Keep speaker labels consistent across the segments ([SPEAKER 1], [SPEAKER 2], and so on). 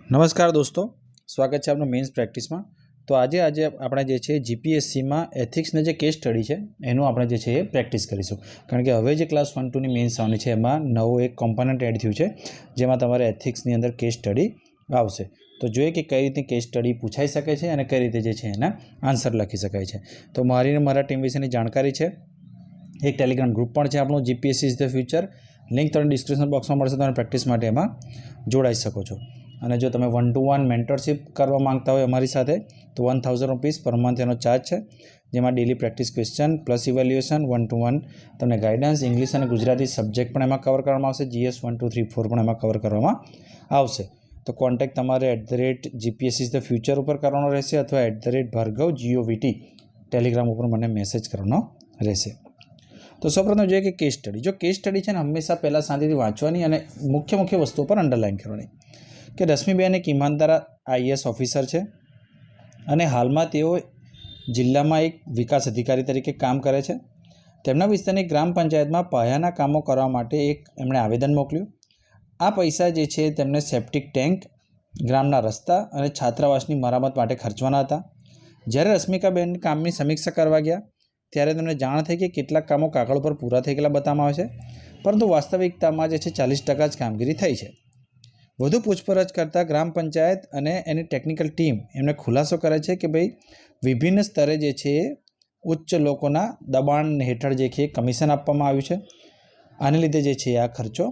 [SPEAKER 1] નમસ્કાર દોસ્તો, સ્વાગત છે આપનું મેન્સ પ્રેક્ટિસમાં। તો આજે આપણે જે છે જીપીએસસીમાં એથિક્સના જે કેસ સ્ટડી છે એનું આપણે જે છે એ પ્રેક્ટિસ કરીશું, કારણ કે હવે જે ક્લાસ 1-2ની મેન્સ આવવાની છે એમાં નવું એક કોમ્પોનન્ટ એડ થયું છે જેમાં તમારે એથિક્સની અંદર કેસ સ્ટડી આવશે। તો જોઈએ કે કઈ રીતે કેસ સ્ટડી પૂછાઈ શકે છે અને કઈ રીતે જે છે એના આન્સર લખી શકાય છે। તો મારા ટીમ વિશેની જાણકારી છે, એક ટેલિગ્રામ ગ્રુપ પણ છે આપણું, GPSC is the future, link તમને ડિસ્ક્રિપ્શન બોક્સમાં મળશે, તમે પ્રેક્ટિસ માટે એમાં જોડાઈ શકો છો। અને જો તમે 1-to-1 મેન્ટરશિપ કરવા માંગતા હોય અમારી સાથે તો 1000 રૂપીસ પર મંથ એનો ચાર્જ છે, જેમાં daily practice question plus evaluation, 1-to-1 તમને ગાઈડન્સ, ઇંગ્લિશ અને ગુજરાતી સબ્જેક્ટ પણ એમાં કવર કરવામાં આવશે, GS 1 2 3 4 પણ એમાં કવર કરવામાં આવશે। તો કોન્ટેક્ટ તમારે @gpsc-the-future ઉપર કરવાનો રહેશે અથવા @bhargav-govt ટેલિગ્રામ ઉપર મને મેસેજ કરવાનો રહેશે। તો સૌપ્રથમ જોઈએ કે કેસ સ્ટડી, જો કેસ સ્ટડી છે ને હંમેશા પહેલાં શાંતિથી વાંચવાની અને મુખ્ય વસ્તુઓ પર અંડરલાઇન કરવાની। કે રશ્મિબેન એક ઈમાનદાર IAS ઓફિસર છે અને હાલમાં તેઓ જિલ્લામાં એક વિકાસ અધિકારી તરીકે કામ કરે છે। તેમના વિસ્તારની ગ્રામ પંચાયતમાં પાયાના કામો કરવા માટે એમણે આવેદન મોકલ્યું। આ પૈસા જે છે તેમને સેપ્ટિક ટેન્ક, ગ્રામના રસ્તા અને છાત્રાવાસની મરામત માટે ખર્ચવાના હતા। જ્યારે રશ્મિકાબેન કામની સમીક્ષા કરવા ગયા ત્યારે તેમને જાણ થઈ કે કેટલાક કામો કાગળ પર પૂરા થઈ ગયેલા બતાવવામાં આવે છે, પરંતુ વાસ્તવિકતામાં જે છે 40% જ કામગીરી થઈ છે। વધુ પૂછપરછ કરતાં ગ્રામ પંચાયત અને એની ટેકનિકલ ટીમ એમને ખુલાસો કરે છે કે ભાઈ વિભિન્ન સ્તરે જે છે ઉચ્ચ લોકોના દબાણ હેઠળ જે છે કમિશન આપવામાં આવ્યું છે, આને લીધે જે છે આ ખર્ચો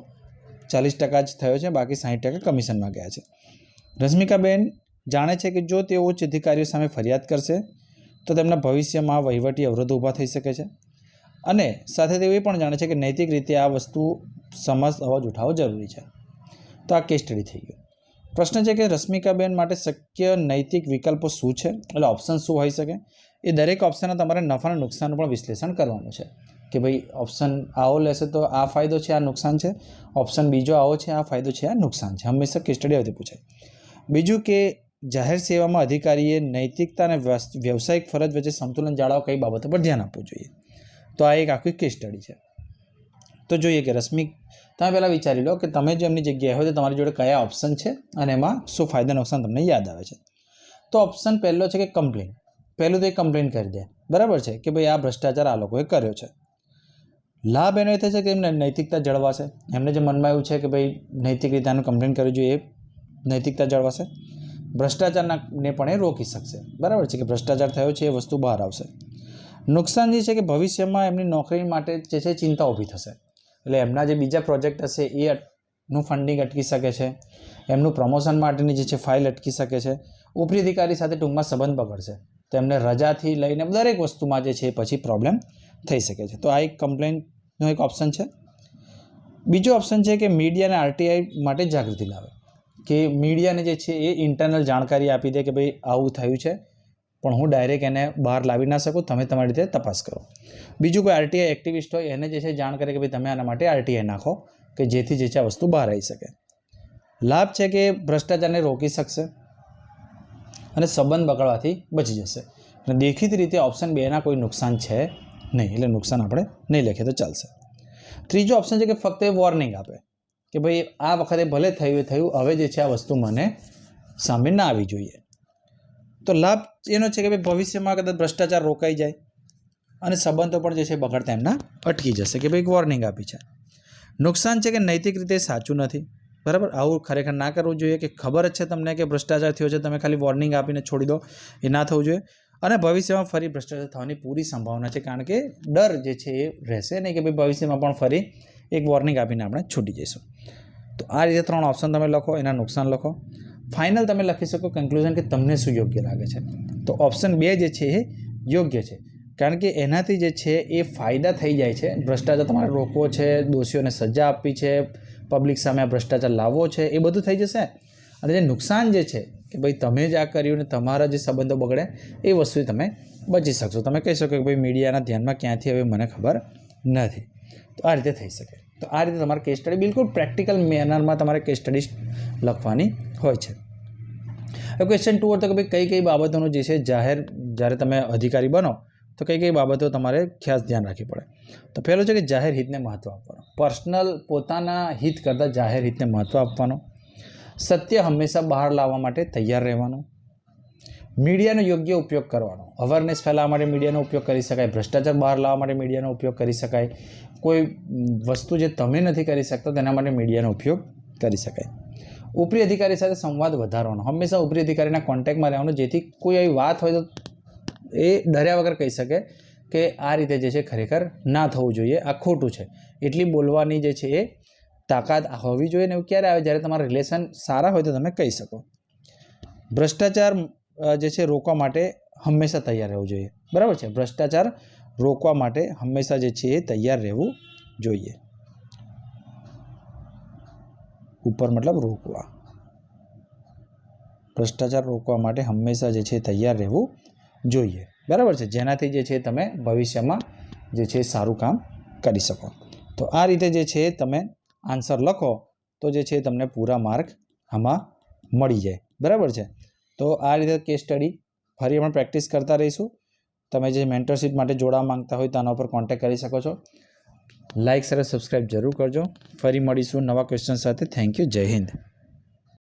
[SPEAKER 1] 40% જ થયો છે, બાકી 60% કમિશનમાં ગયા છે। રશ્મિકાબેન જાણે છે કે જો તેઓ ઉચ્ચ અધિકારીઓ સામે ફરિયાદ કરશે તો તેમના ભવિષ્યમાં વહીવટી અવરોધો ઊભા થઈ શકે છે, અને સાથે તેઓ એ પણ જાણે છે કે નૈતિક રીતે આ વસ્તુ સમજ અવાજ ઉઠાવવો જરૂરી છે। તો આ કેસ સ્ટડી થઈ ગયો। પ્રશ્ન છે કે રશ્મિકાબેન માટે શક્ય નૈતિક વિકલ્પો શું છે, એટલે ઓપ્શન શું હોઈ શકે। એ દરેક ઓપ્શનના તમારે નફા અને નુકસાનનું પણ વિશ્લેષણ કરવાનું છે કે ભાઈ ઓપ્શન આવો લેશે તો આ ફાયદો છે, આ નુકસાન છે, ઓપ્શન બીજો આવો છે, આ ફાયદો છે, આ નુકસાન છે, હંમેશા કેસ સ્ટડી આવતી પૂછાય। બીજું કે જાહેર સેવામાં અધિકારીએ નૈતિકતા અને વ્યવસાયિક ફરજ વચ્ચે સંતુલન જાળવવા કઈ બાબતો પર ધ્યાન આપવું જોઈએ। તો આ એક આખી કેસ સ્ટડી છે। તો જોઈએ કે તમે પહેલાં વિચારી લો કે તમે જો એમની જગ્યાએ હોય તો તમારી જોડે કયા ઓપ્શન છે અને એમાં શું ફાયદા નુકસાન તમને યાદ આવે છે। તો ઓપ્શન પહેલો છે કે કમ્પ્લેન, પહેલું તો એ કમ્પ્લેન કરી દે, બરાબર છે કે ભાઈ આ ભ્રષ્ટાચાર આ લોકોએ કર્યો છે। લાભ એનો એ થશે કે એમને નૈતિકતા જળવાશે, એમને જે મનમાં એવું છે કે ભાઈ નૈતિક રીતે આનું કમ્પ્લેન કરવું જોઈએ, એ નૈતિકતા જળવાશે। ભ્રષ્ટાચારને પણ એ રોકી શકશે, બરાબર છે કે ભ્રષ્ટાચાર થયો છે એ વસ્તુ બહાર આવશે। નુકસાન જે છે કે ભવિષ્યમાં એમની નોકરી માટે જે છે ચિંતા ઊભી થશે, એટલે એમના જે બીજા પ્રોજેક્ટ હશે એનું ફંડિંગ અટકી શકે છે, એમનું પ્રમોશન માટેની જે છે ફાઇલ અટકી શકે છે, ઉપરી અધિકારી સાથે ટૂંકમાં સંબંધ બગડશે, તો એમને રજાથી લઈને દરેક વસ્તુમાં જે છે પછી પ્રોબ્લેમ થઈ શકે છે। તો આ એક કમ્પ્લેનનો એક ઓપ્શન છે। બીજો ઓપ્શન છે કે મીડિયા અને RTI માટે જાગૃતિ લાવે, કે મીડિયાને જે છે એ ઇન્ટરનલ જાણકારી આપી દે કે ભાઈ આવું થયું છે, પણ હું ડાયરેક્ટ એને બહાર લાવી ના શકું, તમે તમારી રીતે તપાસ કરો। બીજું કોઈ RTI એક્ટિવિસ્ટ હોય એને જે છે જાણ કરે કે ભાઈ તમે આના માટે RTI નાખો, કે જેથી જે છે આ વસ્તુ બહાર આવી શકે। લાભ છે કે ભ્રષ્ટાચારને રોકી શકશે અને સંબંધ બગડવાથી બચી જશે, અને દેખીતી રીતે ઓપ્શન 2ના કોઈ નુકસાન છે નહીં, એટલે નુકસાન આપણે નહીં લખીએ તો ચાલશે। ત્રીજો ઓપ્શન છે કે ફક્ત એ વોર્નિંગ આપે કે ભાઈ આ વખતે ભલે થયું, હવે જે છે આ વસ્તુ મને સામે ના આવી જોઈએ। તો લાભ એનો છે કે ભાઈ ભવિષ્યમાં કદાચ ભ્રષ્ટાચાર રોકાઈ જાય અને સંબંધો પણ જે છે બગડતા એમના અટકી જશે, કે ભાઈ એક વોર્નિંગ આપી છે। નુકસાન છે કે નૈતિક રીતે સાચું નથી, બરાબર, આવું ખરેખર ના કરવું જોઈએ, કે ખબર જ છે તમને કે ભ્રષ્ટાચાર થયો છે, તમે ખાલી વોર્નિંગ આપીને છોડી દો, એ ના થવું જોઈએ। અને ભવિષ્યમાં ફરી ભ્રષ્ટાચાર થવાની પૂરી સંભાવના છે, કારણ કે ડર જે છે એ રહેશે નહીં કે ભાઈ ભવિષ્યમાં પણ ફરી એક વોર્નિંગ આપીને આપણે છૂટી જઈશું। તો આ રીતે 3 ઓપ્શન તમે લખો, એના નુકસાન લખો, ફાઇનલ તમે લખી શકો કન્ક્લુઝન કે તમને શું યોગ્ય લાગે છે। તો ઓપ્શન 2 જે છે એ યોગ્ય છે, કારણ કે એનાથી જે છે એ ફાયદા થઈ જાય છે, ભ્રષ્ટાચાર તમારે રોકવો છે, દોષીઓને સજા આપવી છે, પબ્લિક સામે આ ભ્રષ્ટાચાર લાવવો છે, એ બધું થઈ જશે। અને જે નુકસાન જે છે કે ભાઈ તમે જ આ કર્યું ને તમારા જે સંબંધો બગડે એ વસ્તુ તમે બચી શકશો। તમે કહી શકો કે ભાઈ મીડિયાના ધ્યાનમાં ક્યાંથી હવે મને ખબર નથી, તો આ રીતે થઈ શકે। તો આ રીતે તમારે કેસ સ્ટડી બિલકુલ પ્રેક્ટિકલ મેનરમાં તમારે કેસ સ્ટડી લખવાની હોય છે। હવે ક્વેશ્ચન 2 હતો કે ભાઈ કઈ બાબતોનું જે છે જ્યારે તમે અધિકારી બનો તો કઈ બાબતો તમારે ખાસ ધ્યાન રાખવી પડે। તો પહેલું છે કે જાહેર હિતને મહત્ત્વ આપવાનું, પર્સનલ પોતાના હિત કરતાં જાહેર હિતને મહત્ત્વ આપવાનું। સત્ય હંમેશા બહાર લાવવા માટે તૈયાર રહેવાનું, મીડિયાનો યોગ્ય ઉપયોગ કરવાનો, અવેરનેસ ફેલાવવા માટે મીડિયાનો ઉપયોગ કરી શકાય, ભ્રષ્ટાચાર બહાર લાવવા માટે મીડિયાનો ઉપયોગ કરી શકાય, કોઈ વસ્તુ જે તમે નથી કરી શકતા તેના માટે મીડિયાનો ઉપયોગ કરી શકાય. ઉપરી અધિકારી સાથે સંવાદ વધારવાનો, હંમેશા ઉપરી અધિકારીના કોન્ટેક્ટમાં રહેવાનું, જેથી કોઈ એવી વાત હોય તો એ ડર્યા વગર કહી શકે કે આ રીતે જે છે ખરેખર ના થવું જોઈએ, આ ખોટું છે. એટલી બોલવાની જે છે એ તાકાત હોવી જોઈએ. ને એવું ક્યારે આવે જ્યારે તમારા રિલેશન સારા હોય તો તમે કહી શકો. ભ્રષ્ટાચાર જે છે રોકવા માટે હંમેશા તૈયાર રહેવું જોઈએ. બરાબર છે, ભ્રષ્ટાચાર રોકવા માટે હંમેશા જે છે એ તૈયાર રહેવું જોઈએ. ઉપર મતલબ રોકવા, ભ્રષ્ટાચાર રોકવા માટે હંમેશા જે છે તૈયાર રહેવું જોઈએ. બરાબર છે, જેનાથી જે છે તમે ભવિષ્યમાં જે છે સારું કામ કરી શકો. તો આ રીતે જે છે તમે આન્સર લખો તો જે છે તમને પૂરા માર્ક આમાં મળી જાય. બરાબર છે, તો આ રીતે કેસ સ્ટડી ફરી પણ પ્રેક્ટિસ કરતા રહીશું. તમે જે મેન્ટરશીપ માટે જોડાવા માંગતા હોય તો આના ઉપર કોન્ટેક્ટ કરી શકો છો. લાઇક, શેર, સબસ્ક્રાઈબ જરૂર કરજો. ફરી મળીશું નવા ક્વેશ્ચન સાથે. Thank you. જય હિન્દ.